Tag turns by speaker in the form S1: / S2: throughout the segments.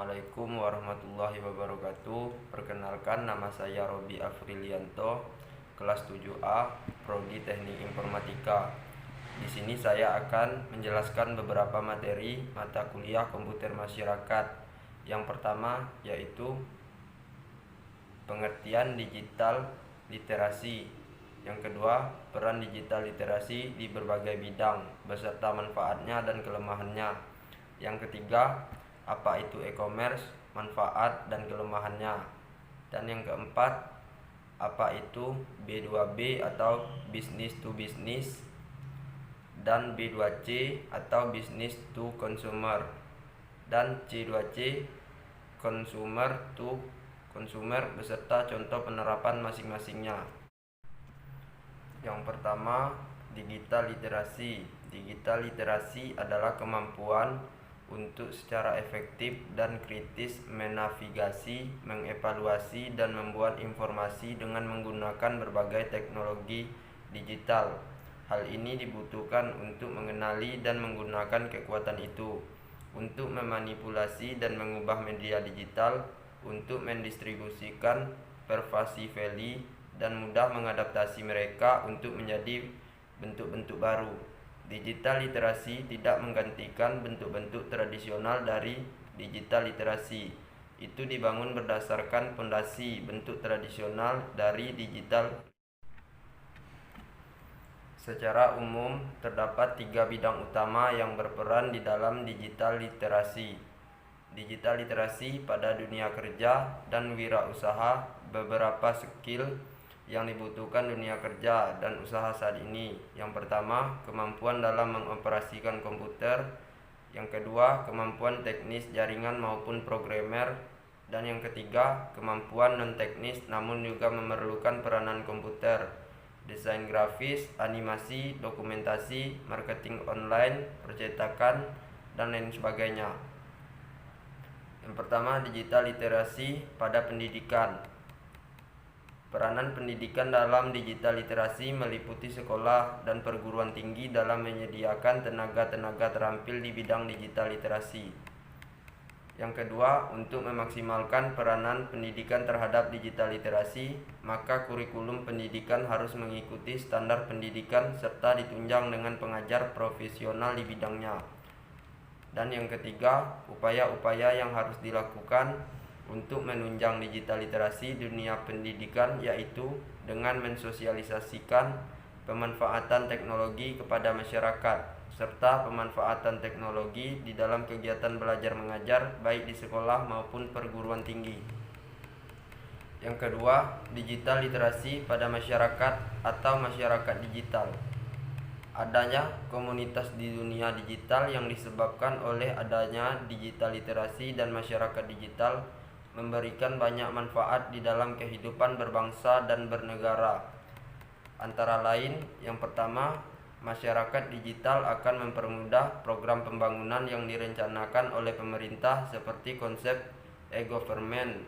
S1: Assalamualaikum warahmatullahi wabarakatuh. Perkenalkan, nama saya Robi Afrilianto, kelas 7A, Prodi Teknik Informatika. Di sini saya akan menjelaskan beberapa materi mata kuliah komputer masyarakat. Yang pertama yaitu pengertian digital literasi. Yang kedua, peran digital literasi di berbagai bidang beserta manfaatnya dan kelemahannya. Yang ketiga, apa itu e-commerce, manfaat dan kelemahannya. Dan yang keempat, apa itu B2B atau business to business dan B2C atau business to consumer dan C2C consumer to consumer beserta contoh penerapan masing-masingnya. Yang pertama, digital literasi. Digital literasi adalah kemampuan untuk secara efektif dan kritis menavigasi, mengevaluasi, dan membuat informasi dengan menggunakan berbagai teknologi digital. Hal ini dibutuhkan untuk mengenali dan menggunakan kekuatan itu, untuk memanipulasi dan mengubah media digital, untuk mendistribusikan pervasively, dan mudah mengadaptasi mereka untuk menjadi bentuk-bentuk baru. Digital literasi tidak menggantikan bentuk-bentuk tradisional dari digital literasi. Itu dibangun berdasarkan fondasi bentuk tradisional dari digital. Secara umum, terdapat 3 bidang utama yang berperan di dalam digital literasi. Digital literasi pada dunia kerja dan wirausaha. Beberapa skill yang dibutuhkan dunia kerja dan usaha saat ini. Yang pertama, kemampuan dalam mengoperasikan komputer. Yang kedua, kemampuan teknis jaringan maupun programmer. Dan yang ketiga, kemampuan non-teknis namun juga memerlukan peranan komputer. Desain grafis, animasi, dokumentasi, marketing online, percetakan, dan lain sebagainya. Yang pertama, digital literasi pada pendidikan. Peranan pendidikan dalam digital literasi meliputi sekolah dan perguruan tinggi dalam menyediakan tenaga-tenaga terampil di bidang digital literasi. Yang kedua, untuk memaksimalkan peranan pendidikan terhadap digital literasi, maka kurikulum pendidikan harus mengikuti standar pendidikan serta ditunjang dengan pengajar profesional di bidangnya. Dan yang ketiga, upaya-upaya yang harus dilakukan untuk menunjang digital literasi dunia pendidikan, yaitu dengan mensosialisasikan pemanfaatan teknologi kepada masyarakat serta pemanfaatan teknologi di dalam kegiatan belajar mengajar baik di sekolah maupun perguruan tinggi. Yang kedua, digital literasi pada masyarakat atau masyarakat digital. Adanya komunitas di dunia digital yang disebabkan oleh adanya digital literasi dan masyarakat digital memberikan banyak manfaat di dalam kehidupan berbangsa dan bernegara. Antara lain, yang pertama, masyarakat digital akan mempermudah program pembangunan yang direncanakan oleh pemerintah seperti konsep e-government,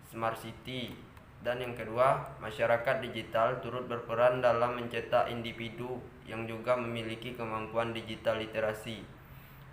S1: smart city. Dan yang kedua, masyarakat digital turut berperan dalam mencetak individu yang juga memiliki kemampuan digital literasi.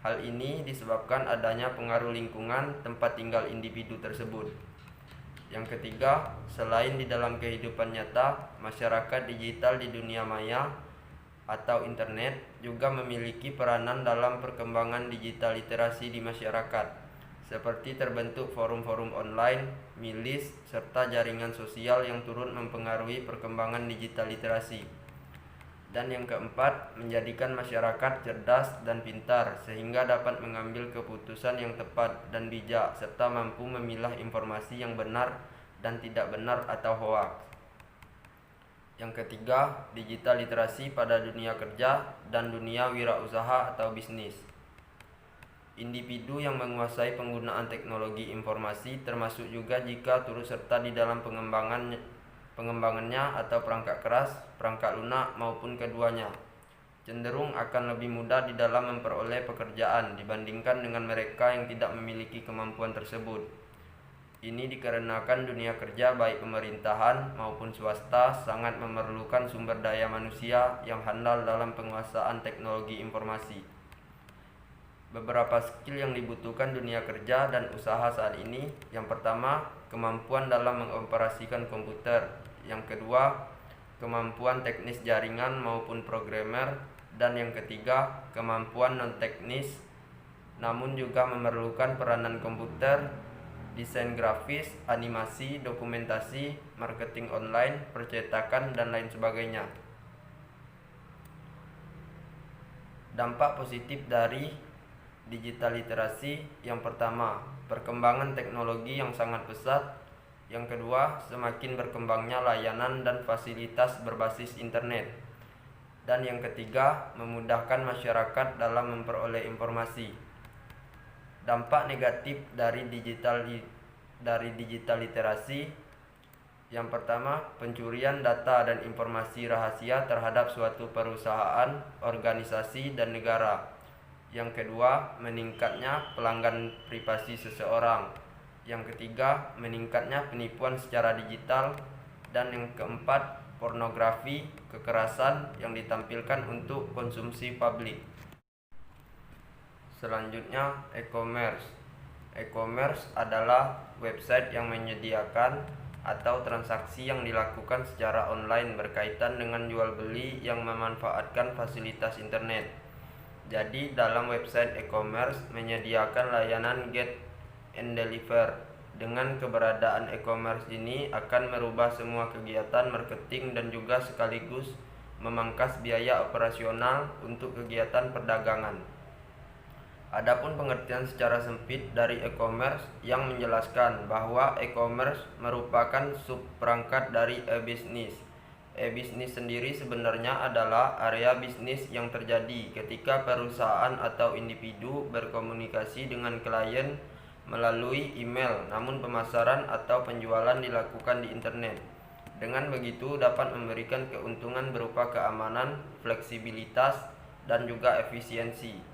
S1: Hal ini disebabkan adanya pengaruh lingkungan tempat tinggal individu tersebut. Yang ketiga, selain di dalam kehidupan nyata, masyarakat digital di dunia maya atau internet juga memiliki peranan dalam perkembangan digital literasi di masyarakat, seperti terbentuk forum-forum online, milis, serta jaringan sosial yang turut mempengaruhi perkembangan digital literasi. Dan yang keempat, menjadikan masyarakat cerdas dan pintar sehingga dapat mengambil keputusan yang tepat dan bijak serta mampu memilah informasi yang benar dan tidak benar atau hoaks. Yang ketiga, digital literasi pada dunia kerja dan dunia wirausaha atau bisnis. Individu yang menguasai penggunaan teknologi informasi termasuk juga jika turut serta di dalam pengembangannya atau perangkat keras, perangkat lunak maupun keduanya, cenderung akan lebih mudah di dalam memperoleh pekerjaan dibandingkan dengan mereka yang tidak memiliki kemampuan tersebut. Ini dikarenakan dunia kerja baik pemerintahan maupun swasta sangat memerlukan sumber daya manusia yang handal dalam penguasaan teknologi informasi. Beberapa skill yang dibutuhkan dunia kerja dan usaha saat ini. Yang pertama, kemampuan dalam mengoperasikan komputer. Yang kedua, kemampuan teknis jaringan maupun programmer. Dan yang ketiga, kemampuan non-teknis namun juga memerlukan peranan komputer, desain grafis, animasi, dokumentasi, marketing online, percetakan, dan lain sebagainya. Dampak positif dari digital literasi: yang pertama, perkembangan teknologi yang sangat pesat. Yang kedua, semakin berkembangnya layanan dan fasilitas berbasis internet. Dan yang ketiga, memudahkan masyarakat dalam memperoleh informasi. Dampak negatif dari digital literasi: yang pertama, pencurian data dan informasi rahasia terhadap suatu perusahaan, organisasi, dan negara. Yang kedua, meningkatnya pelanggan privasi seseorang. Yang ketiga, meningkatnya penipuan secara digital. Dan yang keempat, pornografi, kekerasan yang ditampilkan untuk konsumsi publik. Selanjutnya, e-commerce. E-commerce adalah website yang menyediakan atau transaksi yang dilakukan secara online berkaitan dengan jual beli yang memanfaatkan fasilitas internet. Jadi dalam website e-commerce menyediakan layanan get and deliver. Dengan keberadaan e-commerce ini akan merubah semua kegiatan marketing dan juga sekaligus memangkas biaya operasional untuk kegiatan perdagangan. Adapun pengertian secara sempit dari e-commerce yang menjelaskan bahwa e-commerce merupakan subperangkat dari e-business. E-business sendiri sebenarnya adalah area bisnis yang terjadi ketika perusahaan atau individu berkomunikasi dengan klien melalui email, namun pemasaran atau penjualan dilakukan di internet. Dengan begitu dapat memberikan keuntungan berupa keamanan, fleksibilitas, dan juga efisiensi.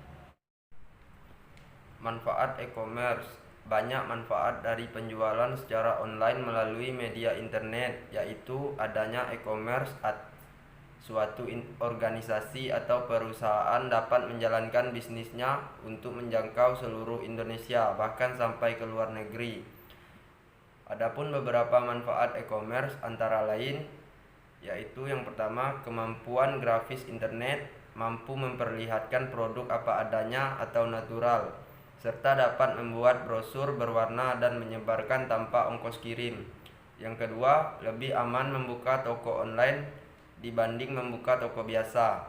S1: Manfaat e-commerce: banyak manfaat dari penjualan secara online melalui media internet, yaitu adanya e-commerce. Suatu organisasi atau perusahaan dapat menjalankan bisnisnya untuk menjangkau seluruh Indonesia, bahkan sampai ke luar negeri. Adapun beberapa manfaat e-commerce antara lain yaitu yang pertama, kemampuan grafis internet, mampu memperlihatkan produk apa adanya atau natural, serta dapat membuat brosur berwarna dan menyebarkan tanpa ongkos kirim. Yang kedua, lebih aman membuka toko online dibanding membuka toko biasa.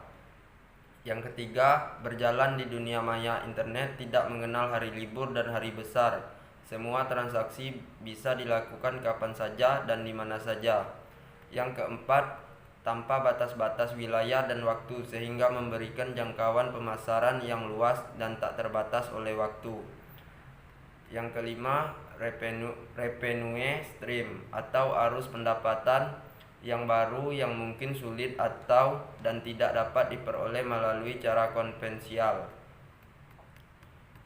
S1: Yang ketiga, berjalan di dunia maya internet, tidak mengenal hari libur dan hari besar. Semua transaksi bisa dilakukan kapan saja dan di mana saja. Yang keempat, tanpa batas-batas wilayah dan waktu, sehingga memberikan jangkauan pemasaran yang luas dan tak terbatas oleh waktu. Yang kelima, revenue stream atau arus pendapatan yang baru yang mungkin sulit atau dan tidak dapat diperoleh melalui cara konvensional.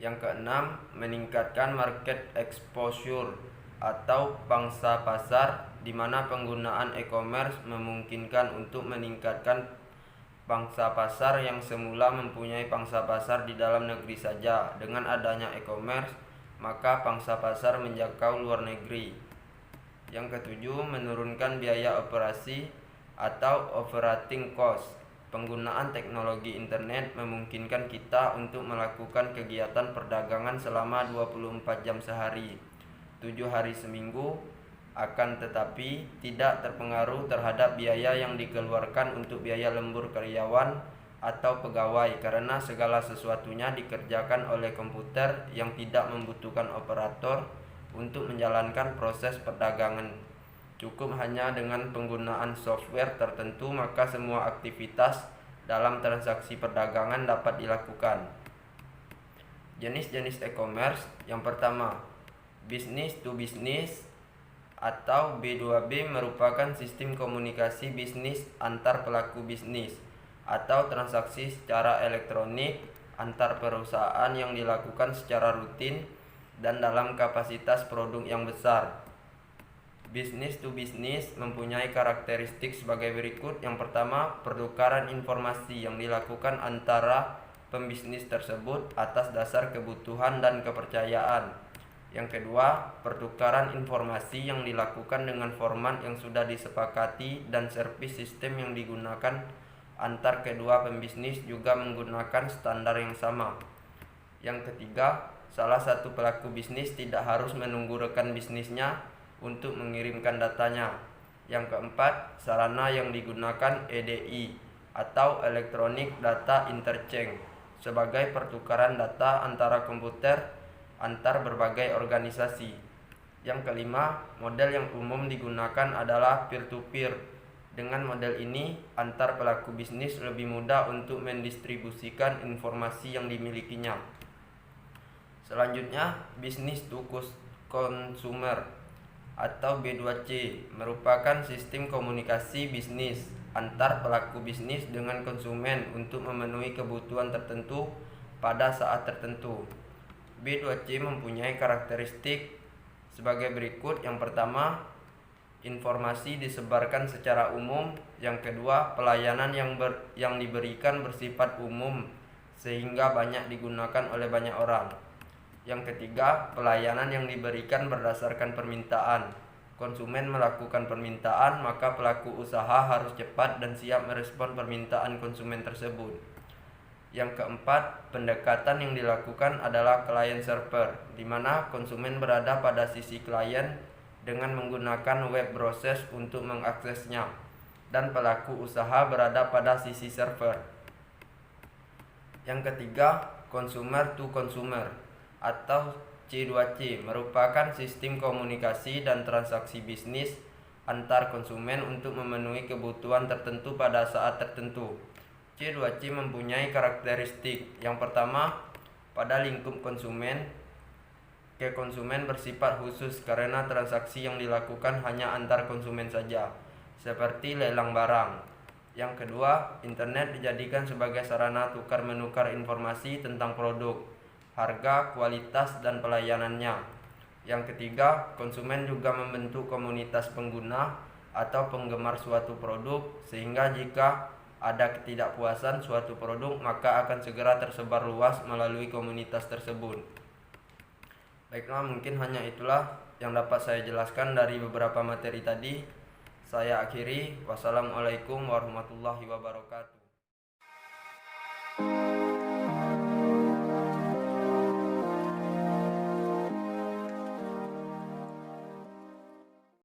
S1: Yang keenam, meningkatkan market exposure atau pangsa pasar, di mana penggunaan e-commerce memungkinkan untuk meningkatkan pangsa pasar yang semula mempunyai pangsa pasar di dalam negeri saja. Dengan adanya e-commerce, maka pangsa pasar menjangkau luar negeri. Yang ketujuh, menurunkan biaya operasi atau operating cost. Penggunaan teknologi internet memungkinkan kita untuk melakukan kegiatan perdagangan selama 24 jam sehari, 7 hari seminggu, akan tetapi tidak terpengaruh terhadap biaya yang dikeluarkan untuk biaya lembur karyawan atau pegawai, karena segala sesuatunya dikerjakan oleh komputer yang tidak membutuhkan operator untuk menjalankan proses perdagangan. Cukup hanya dengan penggunaan software tertentu, maka semua aktivitas dalam transaksi perdagangan dapat dilakukan. Jenis-jenis e-commerce: yang pertama, business to business atau B2B merupakan sistem komunikasi bisnis antar pelaku bisnis atau transaksi secara elektronik antar perusahaan yang dilakukan secara rutin dan dalam kapasitas produk yang besar. Business to business mempunyai karakteristik sebagai berikut. Yang pertama, pertukaran informasi yang dilakukan antara pembisnis tersebut atas dasar kebutuhan dan kepercayaan. Yang kedua, pertukaran informasi yang dilakukan dengan format yang sudah disepakati dan servis sistem yang digunakan antar kedua pembisnis juga menggunakan standar yang sama. Yang ketiga, salah satu pelaku bisnis tidak harus menunggu rekan bisnisnya untuk mengirimkan datanya. Yang keempat, sarana yang digunakan EDI atau Electronic Data Interchange sebagai pertukaran data antara komputer antar berbagai organisasi. Yang kelima, model yang umum digunakan adalah peer-to-peer. Dengan model ini, antar pelaku bisnis lebih mudah untuk mendistribusikan informasi yang dimilikinya. Selanjutnya, business to consumer atau B2C merupakan sistem komunikasi bisnis antar pelaku bisnis dengan konsumen untuk memenuhi kebutuhan tertentu pada saat tertentu. B2C mempunyai karakteristik sebagai berikut. Yang pertama, informasi disebarkan secara umum. Yang kedua, pelayanan yang diberikan bersifat umum sehingga banyak digunakan oleh banyak orang. Yang ketiga, pelayanan yang diberikan berdasarkan permintaan. Konsumen melakukan permintaan, maka pelaku usaha harus cepat dan siap merespon permintaan konsumen tersebut. Yang keempat, pendekatan yang dilakukan adalah client server, di mana konsumen berada pada sisi klien dengan menggunakan web browser untuk mengaksesnya, dan pelaku usaha berada pada sisi server. Yang ketiga, consumer to consumer atau C2C merupakan sistem komunikasi dan transaksi bisnis antar konsumen untuk memenuhi kebutuhan tertentu pada saat tertentu. C2C mempunyai karakteristik. Yang pertama, pada lingkup konsumen, konsumen bersifat khusus karena transaksi yang dilakukan hanya antar konsumen saja, seperti lelang barang. Yang kedua, internet dijadikan sebagai sarana tukar-menukar informasi tentang produk, harga, kualitas, dan pelayanannya. Yang ketiga, konsumen juga membentuk komunitas pengguna atau penggemar suatu produk, sehingga jika ada ketidakpuasan suatu produk maka akan segera tersebar luas melalui komunitas tersebut. Baiklah, mungkin hanya itulah yang dapat saya jelaskan dari beberapa materi tadi. Saya akhiri. Wassalamualaikum warahmatullahi wabarakatuh.